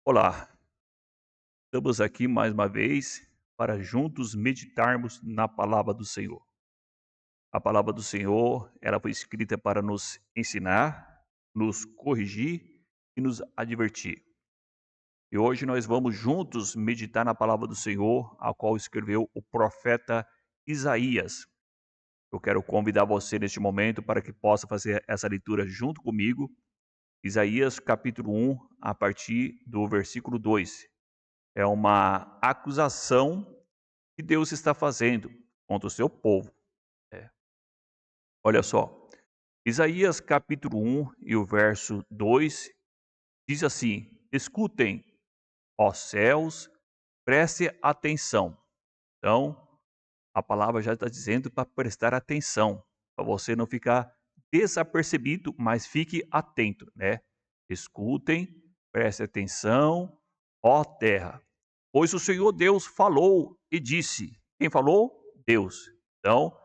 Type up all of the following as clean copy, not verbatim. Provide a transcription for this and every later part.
Olá, estamos aqui mais uma vez para juntos meditarmos na palavra do Senhor. A palavra do Senhor, ela foi escrita para nos ensinar, nos corrigir e nos advertir. E hoje nós vamos juntos meditar na palavra do Senhor, a qual escreveu o profeta Isaías. Eu quero convidar você neste momento para que possa fazer essa leitura junto comigo. Isaías capítulo 1, a partir do versículo 2. É uma acusação que Deus está fazendo contra o seu povo. É. Olha só, Isaías capítulo 1 e o verso 2 diz assim: Escutem, ó céus, preste atenção. Então, a palavra já está dizendo para prestar atenção, para você não ficar desapercebido, mas fique atento, né? Escutem, preste atenção, ó terra. Pois o Senhor Deus falou e disse. Quem falou? Deus. Então,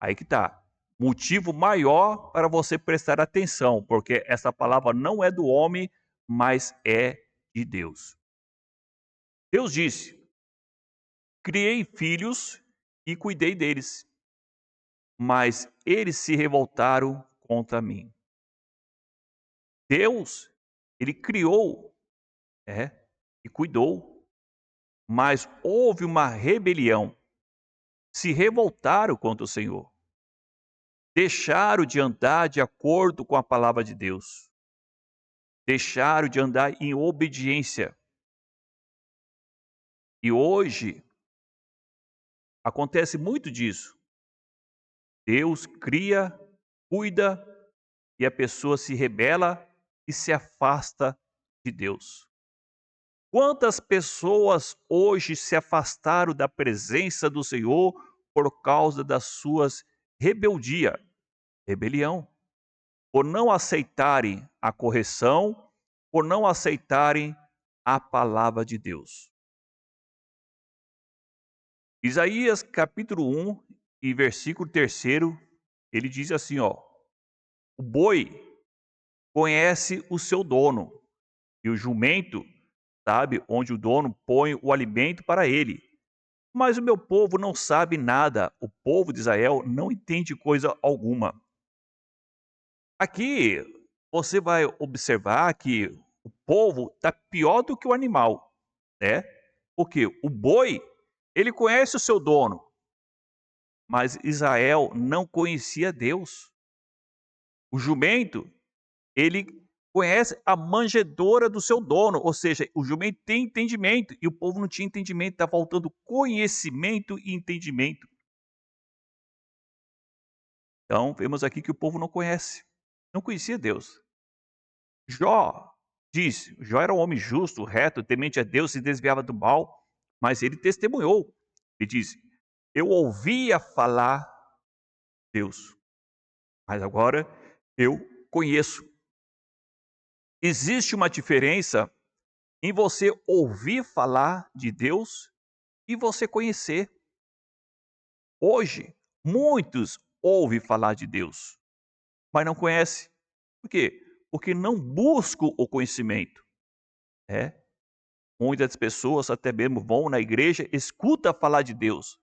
aí que está. Motivo maior para você prestar atenção, porque essa palavra não é do homem, mas é de Deus. Deus disse: Criei filhos e cuidei deles, mas eles se revoltaram contra mim. Deus, ele criou, e cuidou, mas houve uma rebelião. Se revoltaram contra o Senhor. Deixaram de andar de acordo com a palavra de Deus. Deixaram de andar em obediência. E hoje acontece muito disso. Deus cria, cuida e a pessoa se rebela e se afasta de Deus. Quantas pessoas hoje se afastaram da presença do Senhor por causa das suas rebelião, por não aceitarem a correção, por não aceitarem a palavra de Deus. Isaías capítulo 1 e versículo 3, ele diz assim, ó: O boi conhece o seu dono, e o jumento sabe onde o dono põe o alimento para ele. Mas o meu povo não sabe nada, o povo de Israel não entende coisa alguma. Aqui você vai observar que o povo está pior do que o animal, né? Porque o boi, ele conhece o seu dono, mas Israel não conhecia Deus. O jumento, ele conhece a manjedoura do seu dono, ou seja, o jumento tem entendimento e o povo não tinha entendimento, está faltando conhecimento e entendimento. Então, vemos aqui que o povo não conhece, não conhecia Deus. Jó Jó era um homem justo, reto, temente a Deus, se desviava do mal, mas ele testemunhou. Ele disse: Eu ouvia falar Deus, mas agora eu conheço. Existe uma diferença em você ouvir falar de Deus e você conhecer. Hoje, muitos ouvem falar de Deus, mas não conhecem. Por quê? Porque não buscam o conhecimento. É. Muitas pessoas até mesmo vão na igreja, escuta falar de Deus,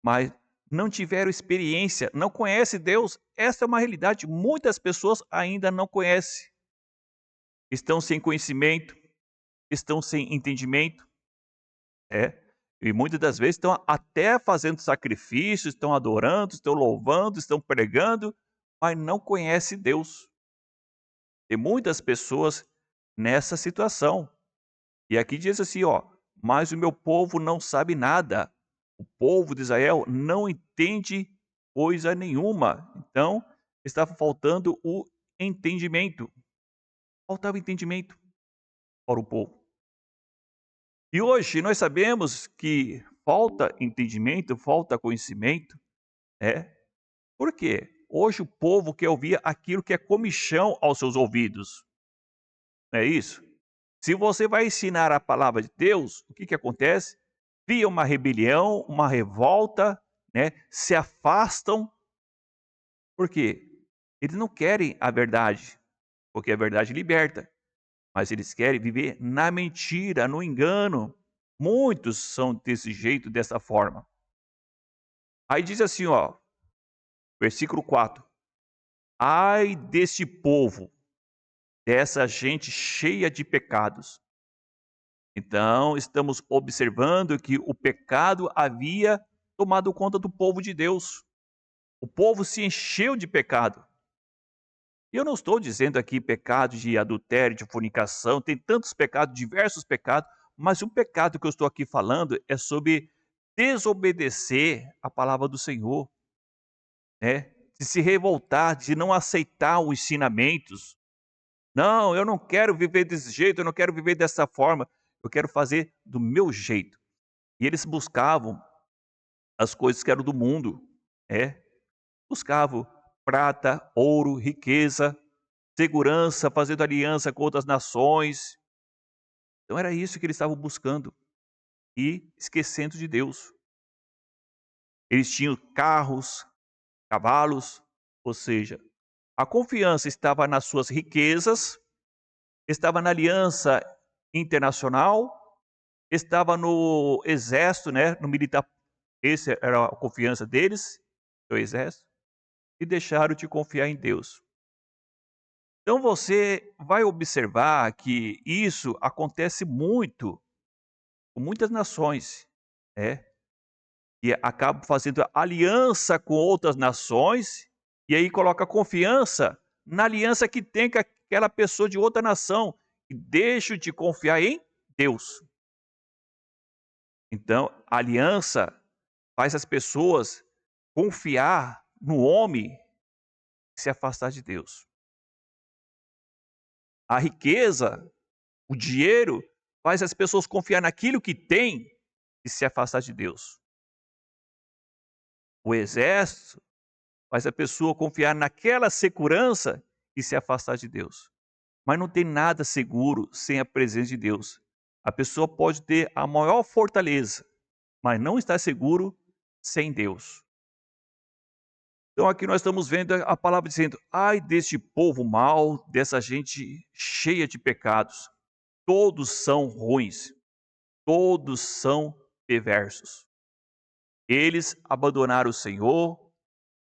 mas não tiveram experiência, não conhecem Deus. Essa é uma realidade. Muitas pessoas ainda não conhecem. Estão sem conhecimento, estão sem entendimento. É. E muitas das vezes estão até fazendo sacrifícios, estão adorando, estão louvando, estão pregando, mas não conhecem Deus. Tem muitas pessoas nessa situação. E aqui diz assim, ó: Mas o meu povo não sabe nada. O povo de Israel não entende coisa nenhuma. Então, estava faltando o entendimento. Faltava entendimento para o povo. E hoje nós sabemos que falta entendimento, falta conhecimento. Por quê? Hoje o povo quer ouvir aquilo que é comichão aos seus ouvidos. Não é isso? Se você vai ensinar a palavra de Deus, o que que acontece? Cria uma rebelião, uma revolta, né? Se afastam. Por quê? Eles não querem a verdade, porque a verdade liberta. mas eles querem viver na mentira, no engano. Muitos são desse jeito, dessa forma. Aí diz assim, ó, versículo 4: Ai deste povo, dessa gente cheia de pecados. Então, estamos observando que o pecado havia tomado conta do povo de Deus. O povo se encheu de pecado. E eu não estou dizendo aqui pecado de adultério, de fornicação, tem tantos pecados, diversos pecados, mas o pecado que eu estou aqui falando é sobre desobedecer a palavra do Senhor, né? De se revoltar, de não aceitar os ensinamentos. Não, eu não quero viver desse jeito, eu não quero viver dessa forma, eu quero fazer do meu jeito. E eles buscavam as coisas que eram do mundo, buscavam prata, ouro, riqueza, segurança, fazendo aliança com outras nações. Então era isso que eles estavam buscando e esquecendo de Deus. Eles tinham carros, cavalos, ou seja, a confiança estava nas suas riquezas, estava na aliança internacional, estava no exército, né, no militar. Essa era a confiança deles, do exército, e deixaram de confiar em Deus. Então você vai observar que isso acontece muito com muitas nações, né? E acabam fazendo aliança com outras nações, e aí coloca confiança na aliança que tem com aquela pessoa de outra nação, e deixa de confiar em Deus. Então, a aliança faz as pessoas confiar no homem e se afastar de Deus. A riqueza, o dinheiro, faz as pessoas confiar naquilo que tem e se afastar de Deus. O exército faz a pessoa confiar naquela segurança e se afastar de Deus. Mas não tem nada seguro sem a presença de Deus. A pessoa pode ter a maior fortaleza, mas não está seguro sem Deus. Então aqui nós estamos vendo a palavra dizendo: ai deste povo mau, dessa gente cheia de pecados. Todos são ruins, todos são perversos. Eles abandonaram o Senhor,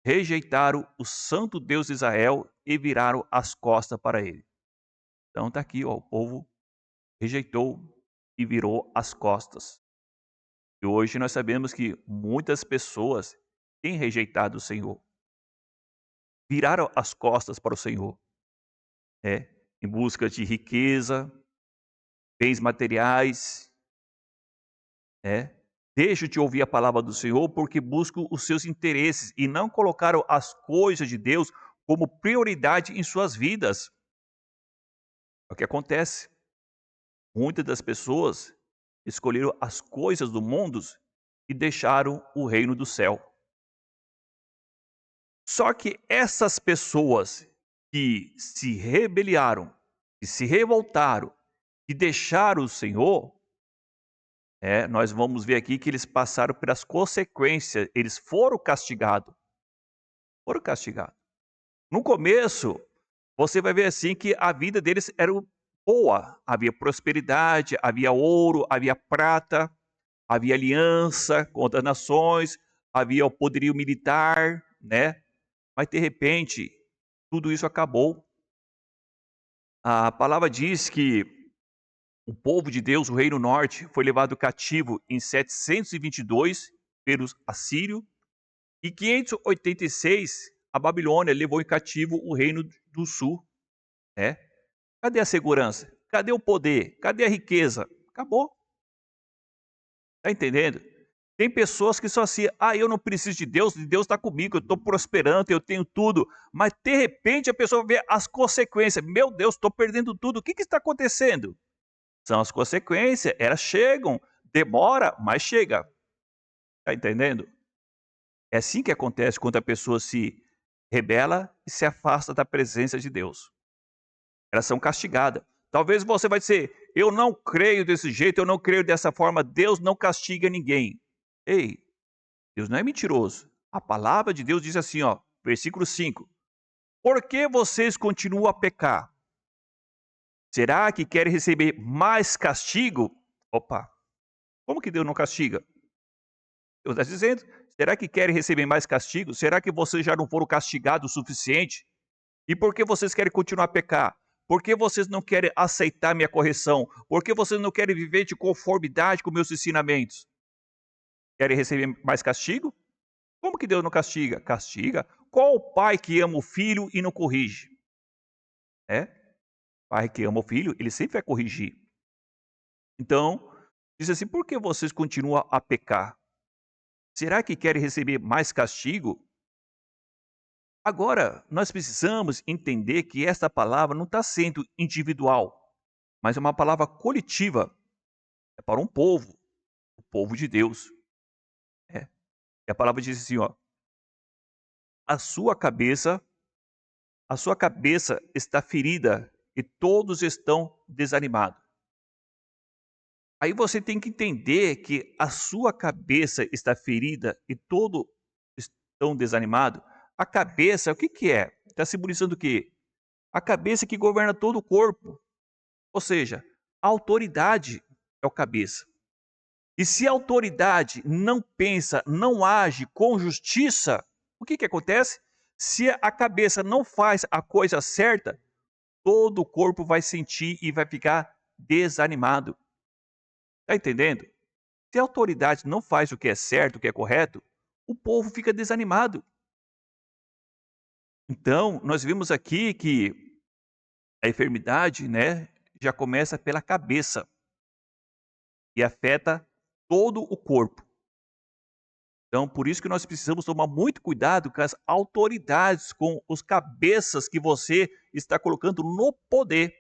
rejeitaram o santo Deus de Israel e viraram as costas para ele. Então está aqui, ó, o povo rejeitou e virou as costas. E hoje nós sabemos que muitas pessoas têm rejeitado o Senhor, viraram as costas para o Senhor, em busca de riqueza, bens materiais, deixam de ouvir a palavra do Senhor porque buscam os seus interesses e não colocaram as coisas de Deus como prioridade em suas vidas. É o que acontece. Muitas das pessoas escolheram as coisas do mundo e deixaram o reino do céu. Só que essas pessoas que se rebelaram, que se revoltaram, que deixaram o Senhor, nós vamos ver aqui que eles passaram pelas consequências, eles foram castigados. Foram castigados. No começo, você vai ver assim que a vida deles era boa. Havia prosperidade, havia ouro, havia prata, havia aliança com outras nações, havia o poderio militar, né? Mas de repente, tudo isso acabou. A palavra diz que o povo de Deus, o reino norte, foi levado cativo em 722 pelos assírios e 586 a Babilônia levou em cativo o reino do sul. Cadê a segurança? Cadê o poder? Cadê a riqueza? Acabou. Está entendendo? Tem pessoas que só assim, eu não preciso de Deus está comigo, eu estou prosperando, eu tenho tudo. Mas de repente a pessoa vê as consequências. Meu Deus, estou perdendo tudo. O que está acontecendo? São as consequências, elas chegam, demora, mas chega. Está entendendo? É assim que acontece quando a pessoa se rebela e se afasta da presença de Deus. Elas são castigadas. Talvez você vai dizer, eu não creio desse jeito, eu não creio dessa forma, Deus não castiga ninguém. Ei, Deus não é mentiroso. A palavra de Deus diz assim, ó, versículo 5. Por que vocês continuam a pecar? Será que querem receber mais castigo? Opa, como que Deus não castiga? Deus está dizendo, será que querem receber mais castigo? Será que vocês já não foram castigados o suficiente? E por que vocês querem continuar a pecar? Por que vocês não querem aceitar minha correção? Por que vocês não querem viver de conformidade com meus ensinamentos? Querem receber mais castigo? Como que Deus não castiga? Castiga. Qual o pai que ama o filho e não corrige? É? Pai que ama o filho, ele sempre vai corrigir. Então, diz assim, por que vocês continuam a pecar? Será que querem receber mais castigo? Agora, nós precisamos entender que esta palavra não está sendo individual, mas é uma palavra coletiva. É para um povo, o povo de Deus. É. E a palavra diz assim, ó, a sua cabeça, a sua cabeça está ferida e todos estão desanimados. Aí você tem que entender que a sua cabeça está ferida e todos estão desanimados. A cabeça, o que que é? Está simbolizando o quê? A cabeça que governa todo o corpo. Ou seja, a autoridade é o cabeça. E se a autoridade não pensa, não age com justiça, o que que acontece? Se a cabeça não faz a coisa certa, todo o corpo vai sentir e vai ficar desanimado. Está entendendo? Se a autoridade não faz o que é certo, o que é correto, o povo fica desanimado. Então, nós vimos aqui que a enfermidade, né, já começa pela cabeça e afeta todo o corpo. Então, por isso que nós precisamos tomar muito cuidado com as autoridades, com os cabeças que você está colocando no poder.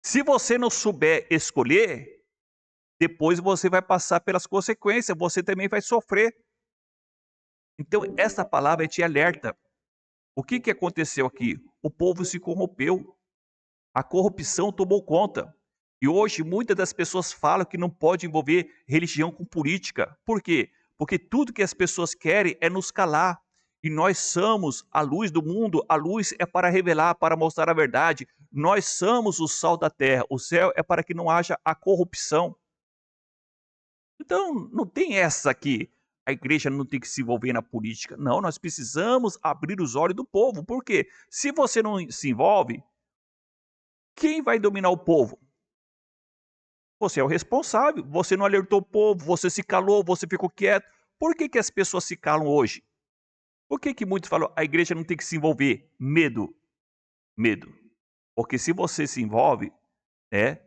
Se você não souber escolher, depois você vai passar pelas consequências, você também vai sofrer. Então, essa palavra te alerta. O que que aconteceu aqui? O povo se corrompeu. A corrupção tomou conta. E hoje muitas das pessoas falam que não pode envolver religião com política. Por quê? Porque tudo que as pessoas querem é nos calar. E nós somos a luz do mundo. A luz é para revelar, para mostrar a verdade. Nós somos o sal da terra. O céu é para que não haja a corrupção. Então, não tem essa aqui. A igreja não tem que se envolver na política. Não, nós precisamos abrir os olhos do povo. Por quê? Se você não se envolve, quem vai dominar o povo? Você é o responsável. Você não alertou o povo, você se calou, você ficou quieto. Por que que as pessoas se calam hoje? Por que que muitos falam, a igreja não tem que se envolver? Medo. Medo. Porque se você se envolve, né,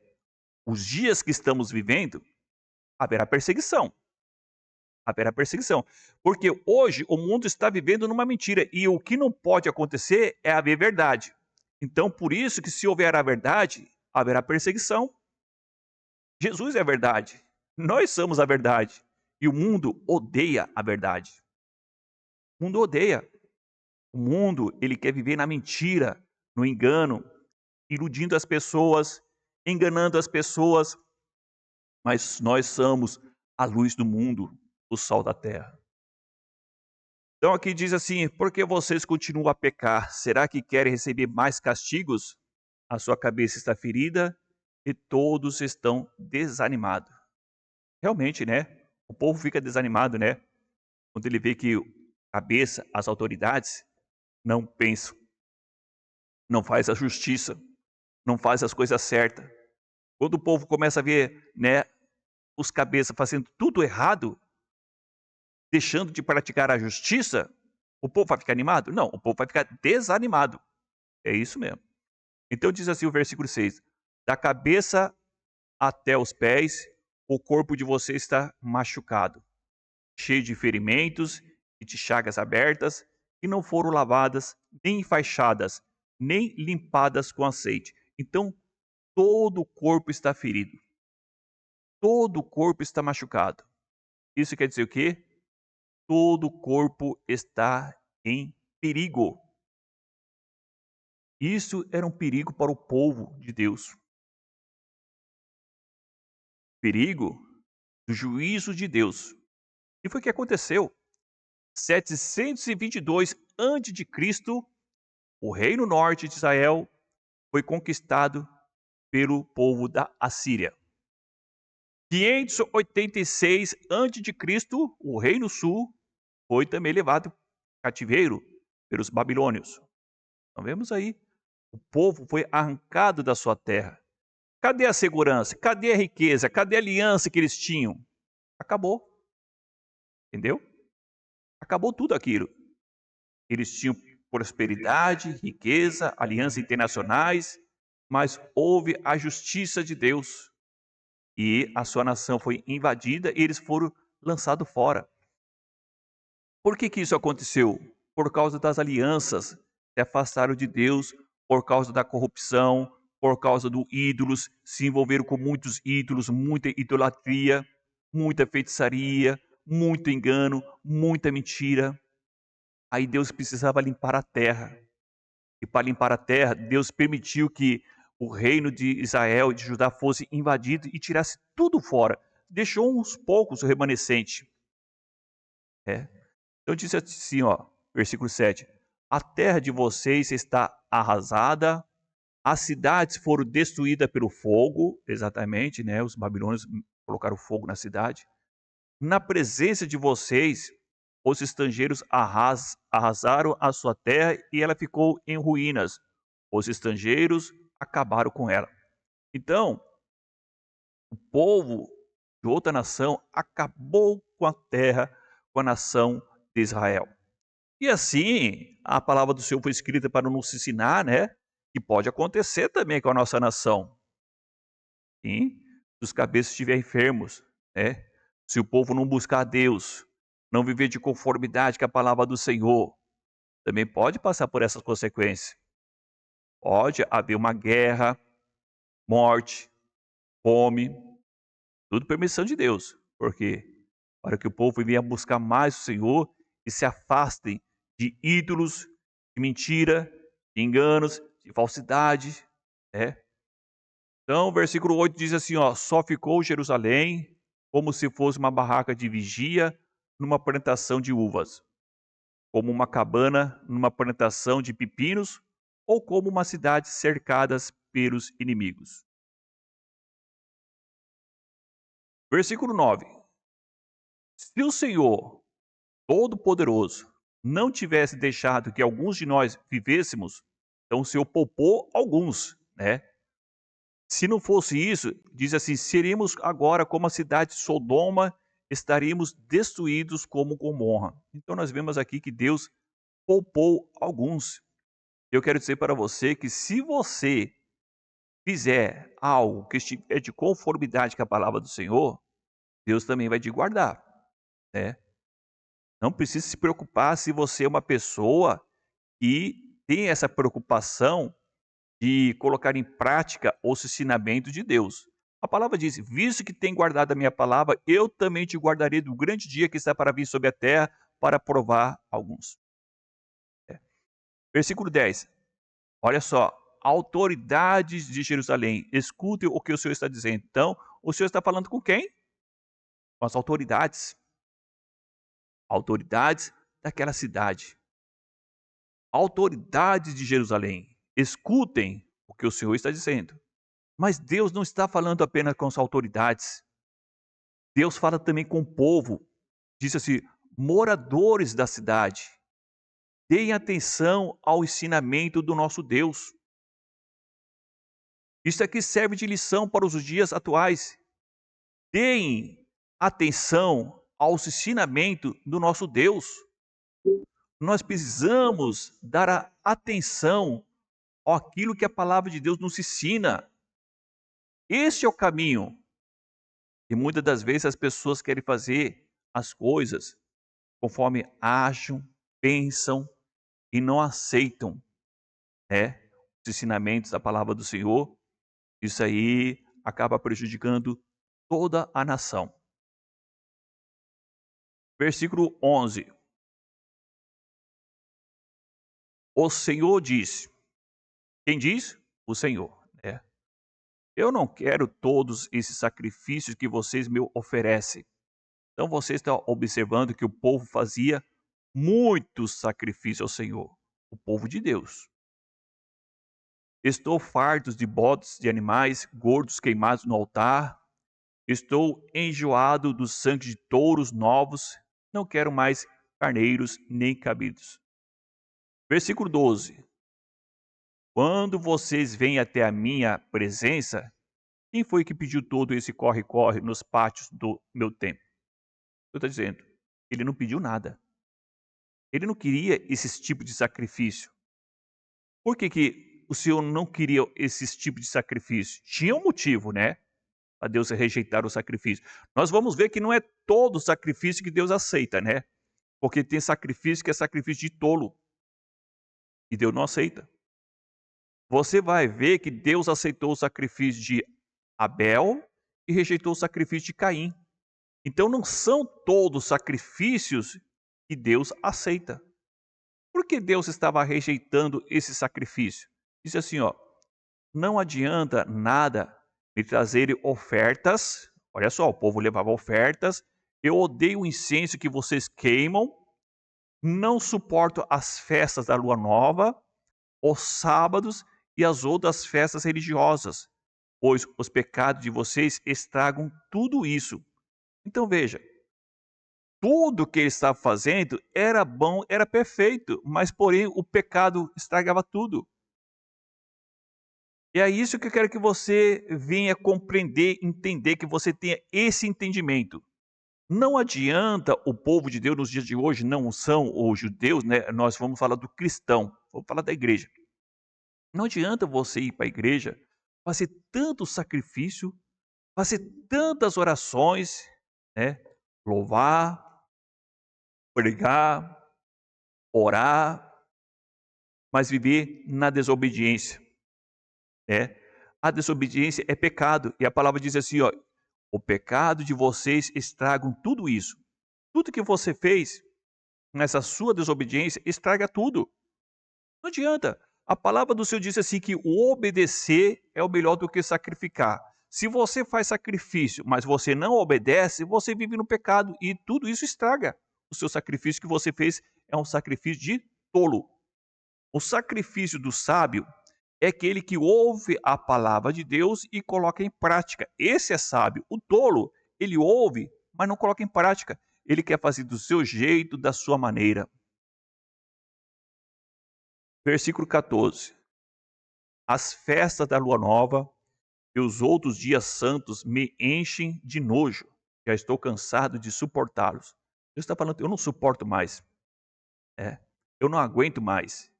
os dias que estamos vivendo, haverá perseguição. Haverá perseguição. Porque hoje o mundo está vivendo numa mentira. E o que não pode acontecer é haver verdade. Então, por isso que se houver a verdade, haverá perseguição. Jesus é a verdade. Nós somos a verdade. E o mundo odeia a verdade. O mundo odeia. O mundo, ele quer viver na mentira, no engano, iludindo as pessoas, enganando as pessoas. Mas nós somos a luz do mundo, o sol da terra. Então aqui diz assim, por que vocês continuam a pecar? Será que querem receber mais castigos? A sua cabeça está ferida e todos estão desanimados. Realmente, né? O povo fica desanimado, né? Quando ele vê que a cabeça, as autoridades, não pensam, não faz a justiça, não faz as coisas certas. Quando o povo começa a ver, né, os cabeças fazendo tudo errado, deixando de praticar a justiça, o povo vai ficar animado? Não, o povo vai ficar desanimado. É isso mesmo. Então diz assim o versículo 6: da cabeça até os pés, o corpo de você está machucado, cheio de ferimentos e de chagas abertas, que não foram lavadas, nem enfaixadas, nem limpadas com azeite. Então, todo o corpo está ferido. Todo o corpo está machucado. Isso quer dizer o quê? Todo o corpo está em perigo. Isso era um perigo para o povo de Deus. Perigo do juízo de Deus. E foi o que aconteceu. 722 a.C., o reino norte de Israel foi conquistado pelo povo da Assíria. 586 a.C., o Reino Sul foi também levado cativeiro pelos babilônios. Então vemos aí, o povo foi arrancado da sua terra. Cadê a segurança? Cadê a riqueza? Cadê a aliança que eles tinham? Acabou. Entendeu? Acabou tudo aquilo. Eles tinham prosperidade, riqueza, alianças internacionais, mas houve a justiça de Deus. E a sua nação foi invadida e eles foram lançados fora. Por que isso aconteceu? Por causa das alianças, se afastaram de Deus, por causa da corrupção, por causa dos ídolos, se envolveram com muitos ídolos, muita idolatria, muita feitiçaria, muito engano, muita mentira. Aí Deus precisava limpar a terra. E para limpar a terra, Deus permitiu que o reino de Israel e de Judá fosse invadido e tirasse tudo fora. Deixou uns poucos o remanescente. Então diz assim, versículo 7. A terra de vocês está arrasada, as cidades foram destruídas pelo fogo, exatamente, né? Os babilônios colocaram fogo na cidade. Na presença de vocês, os estrangeiros arrasaram a sua terra e ela ficou em ruínas. Os estrangeiros acabaram com ela. Então, o povo de outra nação acabou com a terra, com a nação de Israel. E assim, a palavra do Senhor foi escrita para nos ensinar, né? Que pode acontecer também com a nossa nação. Sim, se os cabeças estiverem enfermos, né? Se o povo não buscar a Deus, não viver de conformidade com a palavra do Senhor, também pode passar por essas consequências. Pode haver uma guerra, morte, fome, tudo permissão de Deus. Por quê? Para que o povo venha buscar mais o Senhor e se afastem de ídolos, de mentira, de enganos, de falsidade. Então, o versículo 8 diz assim, só ficou Jerusalém como se fosse uma barraca de vigia numa plantação de uvas, como uma cabana numa plantação de pepinos, ou como uma cidade cercada pelos inimigos. Versículo 9. Se o Senhor Todo-Poderoso não tivesse deixado que alguns de nós vivêssemos, então o Senhor poupou alguns, né? Se não fosse isso, diz assim, seríamos agora como a cidade de Sodoma, estaríamos destruídos como Gomorra. Então nós vemos aqui que Deus poupou alguns. Eu quero dizer para você que se você fizer algo que estiver de conformidade com a palavra do Senhor, Deus também vai te guardar, né? Não precisa se preocupar se você é uma pessoa que tem essa preocupação de colocar em prática os ensinamentos de Deus. A palavra diz: visto que tem guardado a minha palavra, eu também te guardarei do grande dia que está para vir sobre a terra para provar alguns. Versículo 10. Olha só, autoridades de Jerusalém, escutem o que o Senhor está dizendo. Então, o Senhor está falando com quem? Com as autoridades. Autoridades daquela cidade. Autoridades de Jerusalém, escutem o que o Senhor está dizendo. Mas Deus não está falando apenas com as autoridades. Deus fala também com o povo. Diz assim, moradores da cidade. Deem atenção ao ensinamento do nosso Deus. Isso aqui serve de lição para os dias atuais. Deem atenção aos ensinamentos do nosso Deus. Nós precisamos dar atenção àquilo que a palavra de Deus nos ensina. Esse é o caminho. E muitas das vezes as pessoas querem fazer as coisas conforme acham, pensam e não aceitam, os ensinamentos da palavra do Senhor. Isso aí acaba prejudicando toda a nação. Versículo 11. O Senhor diz. Quem diz? O Senhor. Eu não quero todos esses sacrifícios que vocês me oferecem. Então você está observando que o povo fazia muitos sacrifícios ao Senhor. O povo de Deus. Estou farto de bodes de animais gordos queimados no altar. Estou enjoado do sangue de touros novos. Não quero mais carneiros nem cabritos. Versículo 12. Quando vocês vêm até a minha presença, quem foi que pediu todo esse corre-corre nos pátios do meu templo? Eu estou dizendo, ele não pediu nada. Ele não queria esse tipo de sacrifício. Por que, que o Senhor não queria esse tipo de sacrifício? Tinha um motivo, né? Para Deus rejeitar o sacrifício. Nós vamos ver que não é todo sacrifício que Deus aceita, né? Porque tem sacrifício que é sacrifício de tolo. E Deus não aceita. Você vai ver que Deus aceitou o sacrifício de Abel e rejeitou o sacrifício de Caim. Então não são todos sacrifícios que Deus aceita. Por que Deus estava rejeitando esse sacrifício? Disse assim, ó, não adianta nada me trazerem ofertas. Olha só, o povo levava ofertas. Eu odeio o incenso que vocês queimam. Não suporto as festas da lua nova, os sábados e as outras festas religiosas, pois os pecados de vocês estragam tudo isso. Então veja, tudo que ele estava fazendo era bom, era perfeito, mas porém o pecado estragava tudo. E é isso que eu quero que você venha compreender, entender, que você tenha esse entendimento. Não adianta o povo de Deus nos dias de hoje, não são os judeus, né? Nós vamos falar do cristão, vamos falar da igreja. Não adianta você ir para a igreja, fazer tanto sacrifício, fazer tantas orações, né? Louvar, pregar, orar, mas viver na desobediência, né? A desobediência é pecado, e a palavra diz assim, ó, o pecado de vocês estragam tudo isso. Tudo que você fez nessa sua desobediência estraga tudo. Não adianta. A palavra do Senhor diz assim que o obedecer é o melhor do que sacrificar. Se você faz sacrifício, mas você não obedece, você vive no pecado e tudo isso estraga. O seu sacrifício que você fez é um sacrifício de tolo. O sacrifício do sábio é aquele que ouve a palavra de Deus e coloca em prática. Esse é sábio. O tolo, ele ouve, mas não coloca em prática. Ele quer fazer do seu jeito, da sua maneira. Versículo 14. As festas da lua nova e os outros dias santos me enchem de nojo. Já estou cansado de suportá-los. Deus está falando, eu não suporto mais. Eu não aguento mais.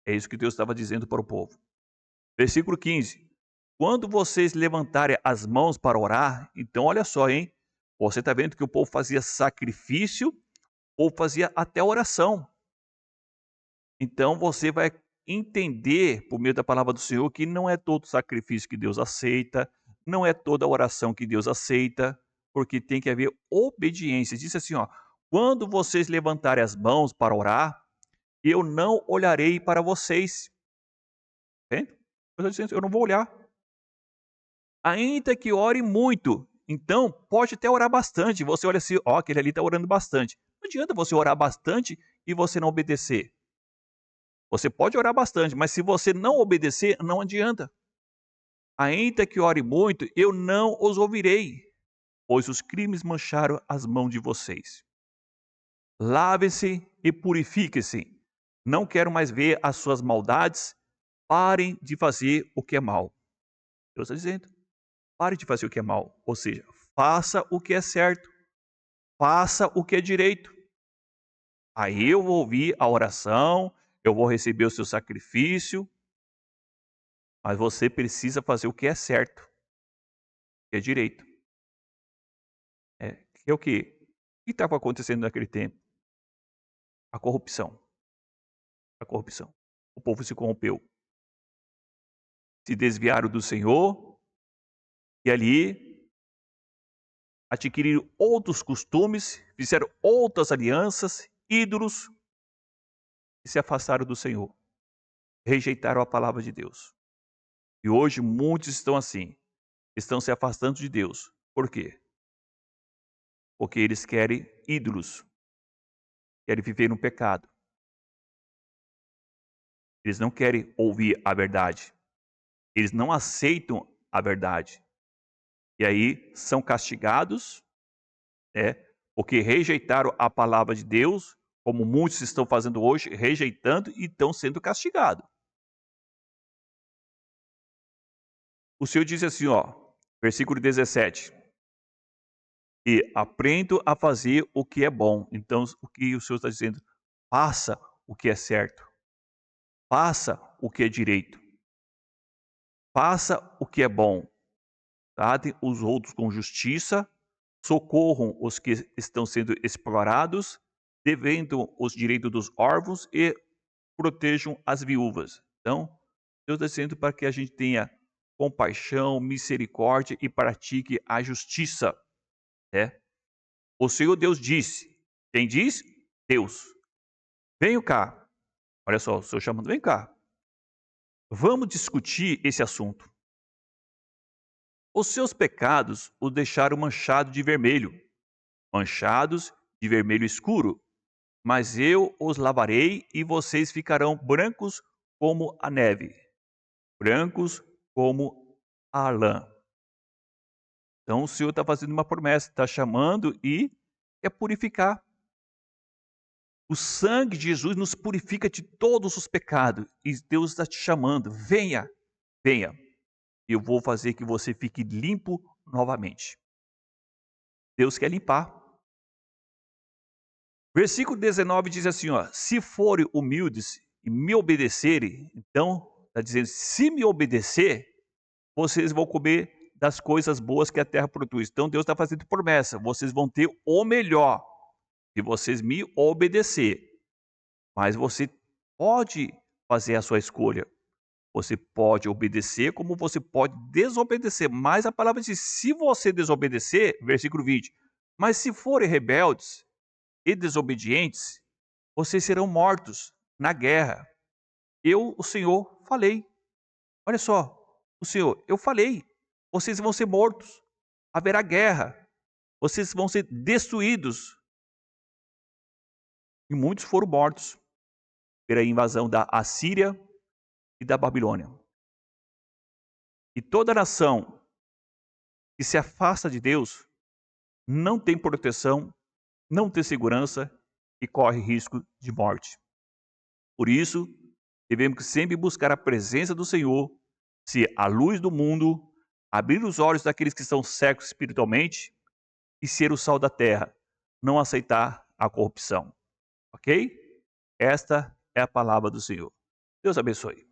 É isso que Deus estava dizendo para o povo. Versículo 15. Quando vocês levantarem as mãos para orar, então olha só, hein? Você está vendo que o povo fazia sacrifício ou fazia até oração. Então você vai entender, por meio da palavra do Senhor, que não é todo sacrifício que Deus aceita, não é toda oração que Deus aceita, porque tem que haver obediência. Diz assim, ó, quando vocês levantarem as mãos para orar, eu não olharei para vocês. Entende? Eu estou dizendo, eu não vou olhar. Ainda que ore muito, então pode até orar bastante. Você olha assim, ó, aquele ali está orando bastante. Não adianta você orar bastante e você não obedecer. Você pode orar bastante, mas se você não obedecer, não adianta. Ainda que ore muito, eu não os ouvirei, pois os crimes mancharam as mãos de vocês. Lavem-se e purifiquem-se. Não quero mais ver as suas maldades. Parem de fazer o que é mal. Deus está dizendo, pare de fazer o que é mal. Ou seja, faça o que é certo. Faça o que é direito. Aí eu vou ouvir a oração, eu vou receber o seu sacrifício, mas você precisa fazer o que é certo, o que é direito. Que é o quê? O que estava acontecendo naquele tempo? A corrupção. A corrupção. O povo se corrompeu. Se desviaram do Senhor e ali adquiriram outros costumes, fizeram outras alianças, ídolos e se afastaram do Senhor. Rejeitaram a palavra de Deus. E hoje muitos estão assim, estão se afastando de Deus. Por quê? Porque eles querem ídolos, querem viver no pecado. Eles não querem ouvir a verdade. Eles não aceitam a verdade. E aí são castigados, né, porque rejeitaram a palavra de Deus, como muitos estão fazendo hoje, rejeitando e estão sendo castigados. O Senhor diz assim, ó, versículo 17: "E aprendo a fazer o que é bom". Então, o que o Senhor está dizendo? Faça o que é certo, faça o que é direito, faça o que é bom, tratem os outros com justiça, socorram os que estão sendo explorados, defendam os direitos dos órfãos e protejam as viúvas. Então, Deus está dizendo para que a gente tenha compaixão, misericórdia e pratique a justiça, né? O Senhor Deus disse. Quem diz? Deus. Venho cá. Olha só, o Senhor chamando, vem cá. Vamos discutir esse assunto. Os seus pecados o deixaram manchados de vermelho escuro. Mas eu os lavarei e vocês ficarão brancos como a neve, brancos como a lã. Então o Senhor está fazendo uma promessa, está chamando e quer purificar. O sangue de Jesus nos purifica de todos os pecados. E Deus está te chamando, venha, venha. Eu vou fazer que você fique limpo novamente. Deus quer limpar. Versículo 19 diz assim, ó: se forem humildes e me obedecerem, então, está dizendo, se me obedecer, vocês vão comer das coisas boas que a terra produz. Então Deus está fazendo promessa, vocês vão ter o melhor, se vocês me obedecer. Mas você pode fazer a sua escolha. Você pode obedecer, como você pode desobedecer. Mas a palavra diz, se você desobedecer, versículo 20, mas se forem rebeldes e desobedientes, vocês serão mortos na guerra. Eu, o Senhor, falei. Olha só, o Senhor, eu falei. Vocês vão ser mortos. Haverá guerra. Vocês vão ser destruídos. E muitos foram mortos pela invasão da Assíria e da Babilônia. E toda nação que se afasta de Deus não tem proteção, não tem segurança e corre risco de morte. Por isso, devemos sempre buscar a presença do Senhor, ser a luz do mundo, abrir os olhos daqueles que estão cegos espiritualmente e ser o sal da terra, não aceitar a corrupção. Ok? Esta é a palavra do Senhor. Deus abençoe.